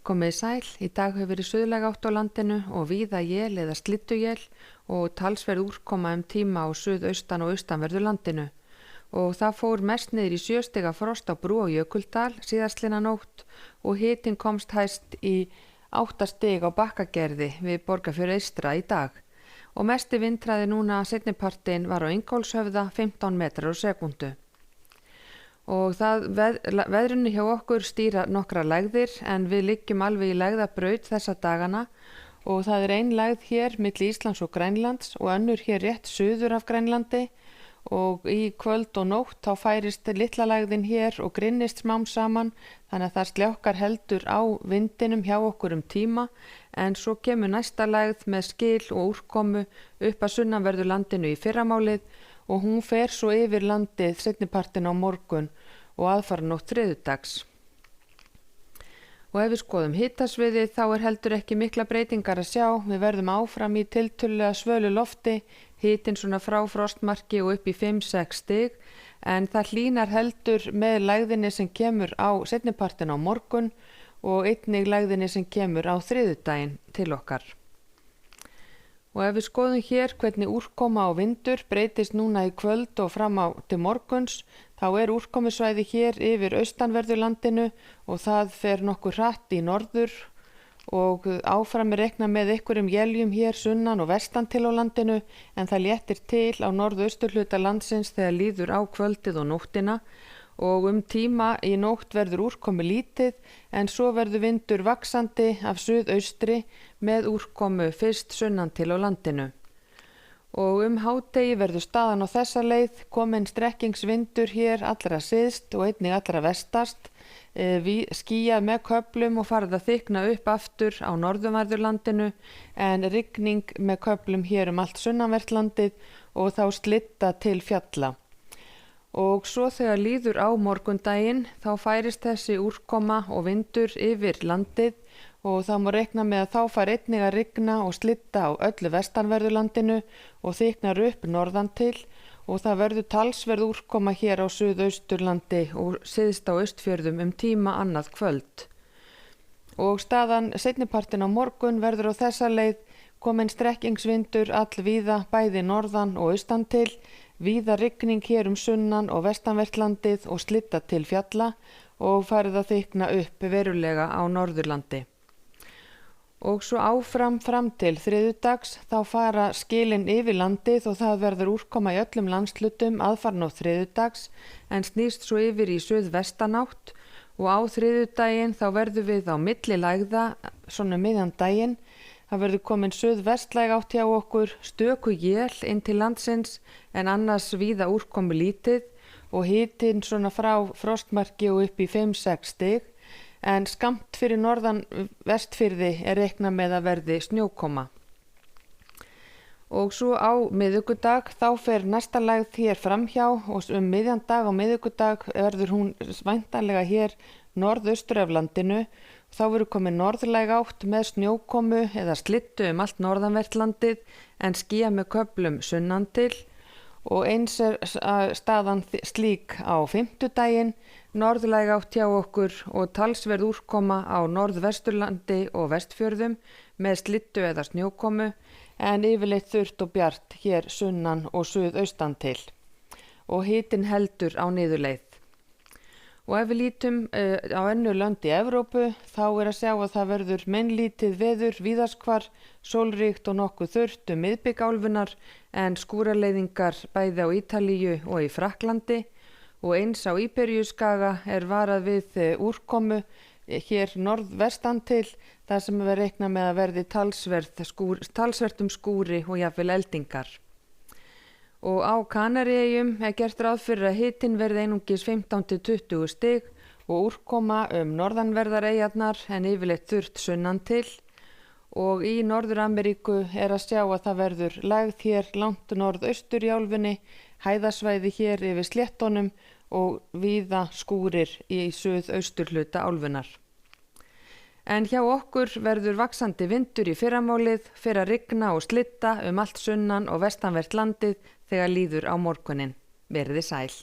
Komið sæl, í dag hefur verið suðlæg átt á landinu og víða él eða slydduél og talsverð úrkoma tíma á suðaustan og austanverðu landinu. Og það fór mest niður í 7 stiga frost á Brú á Jökuldal síðastlina nótt og hitinn komst hæst í 8 stig á Bakkagerði við Borgarfjörð eystra í dag. Og mesti vindhraði núna seinnipartinn var á Ingólfshöfða 15 metrar á sekúndu. Og veðrinu hjá okkur stýra nokkra lægðir en við liggjum alveg í lægðabraut þessa dagana og það er ein lægð hér milli Íslands og Grænlands og önnur hér rétt suður af Grænlandi og í kvöld og nótt þá færist litla lægðin hér og grynnist smám saman þannig að það sljákkar heldur á vindinum hjá okkur tíma en svo kemur næsta lægð með skil og úrkomu upp að sunnanverðu landinu í fyrramálið og hún fer svo yfir landið seinnipartinn á morgun og aðfaranótt þriðjudags. Og ef við skoðum hitasviðið þá er heldur ekki mikla breytingar að sjá, við verðum áfram í tiltölulega svölu lofti, hitinn svona frá frostmarki og upp í 5-6 stig, en það hlýnar heldur með lægðinni sem kemur á seinnipartinn á morgun og einnig lægðinni sem kemur á þriðjudaginn til okkar. Og ef við skoðum hér hvernig úrkoma og vindur breytist núna í kvöld og fram á til morguns, þá er úrkomusvæði hér yfir austanverðu landinu og það fer nokkuð hratt í norður og áfram er reiknað með einhverjum éljum hér sunnan og vestan til á landinu en það léttir til á norðausturhluta landsins þegar líður á kvöldið og nóttina og tíma í nótt verður úrkomu lítið en svo verður vindur vaxandi af suðaustri með úrkomu fyrst sunnan til á landinu. Og hádegi verður staðan á þessa leið, kominn strekkingsvindur hér allra syðst og einnig allra vestast, skýjað með köflum og farið að þykna upp aftur á norðanverðurlandinu en rigning með köflum hér allt sunnanvert landið og þá slitta til fjalla. Og svo þegar líður á morgundaginn þá færist þessi úrkoma og vindur yfir landið og það má reikna með að þá fær einnig að rigna og slitta á öllu vestanverðurlandinu og þyknar upp norðan til og það verður talsverð úrkoma hér á suðausturlandi og syðst á Austfjörðum tíma annað kvöld. Og staðan seinnipartinn á morgun verður á þessa leið kominn strekkingsvindur allvíða bæði norðan og austan til, víða rigning hér sunnan og vestanvert landið og slitta til fjalla og farið að þykna upp verulega á Norðurlandi. Og svo áfram til þriðjudags þá fara skilin yfir landið og það verður úrkoma í öllum landshlutum aðfaranótt þriðjudags en snýst svo yfir í suðvestanátt og á þriðjudaginn þá verður við á milli lægða svona miðjan daginn. Það verður komin suðvestlæg átt hjá okkur, stöku él til landsins en annars víða úrkomu lítið og hitinn svona frá frostmarki og upp í 5-6 stig en skammt fyrir norðan vestfirði er reiknað með að verði snjókoma. Og svo á miðvikudag þá fer næsta lægð hér framhjá og miðjan dag á miðvikudag verður hún væntanlega hér norðaustur af landinu. Þá verður komið norðlæg átt með snjókomu eða slyddu allt norðanvert landið en skýjað með köflum sunnan til og eins er staðan slík á fimmtudaginn, norðlæg átt hjá okkur og talsverð úrkoma á norðvesturlandi og vestfjörðum með slyddu eða snjókomu en yfirleitt þurrt og bjart hér sunnan og suðaustan til og hitinn heldur á niðurleið. Og ef við lítum á önnur lönd í Evrópu þá er að sjá að það verður meinlítið veður víðast sólríkt og nokkuð þurrt miðbik álfunnar en skúraleiðingar bæði á Ítalíu og í Frakklandi og eins á Íberíuskaga er varað við úrkomu hér norðvestan til þar sem við reikna með að verði talsvert skúri og jafnvel eldingar. Og á Kanaríeyjum er gert ráð fyrir að hitinn verði einungis 15-20 stig og úrkoma norðanverðar eyjarnar en yfirleitt þurrt sunnan til og í Norður-Ameríku er að sjá að það verður lægð hér langt norðaustur í álfunni, hæðasvæði hér yfir sléttunum og víða skúrir í suðausturhluta álfunnar. En hjá okkur verður vaxandi vindur í fyrramálið, fer að rigna og slitta allt sunnan og vestanvert landið þegar líður á morguninn. Verið sæl.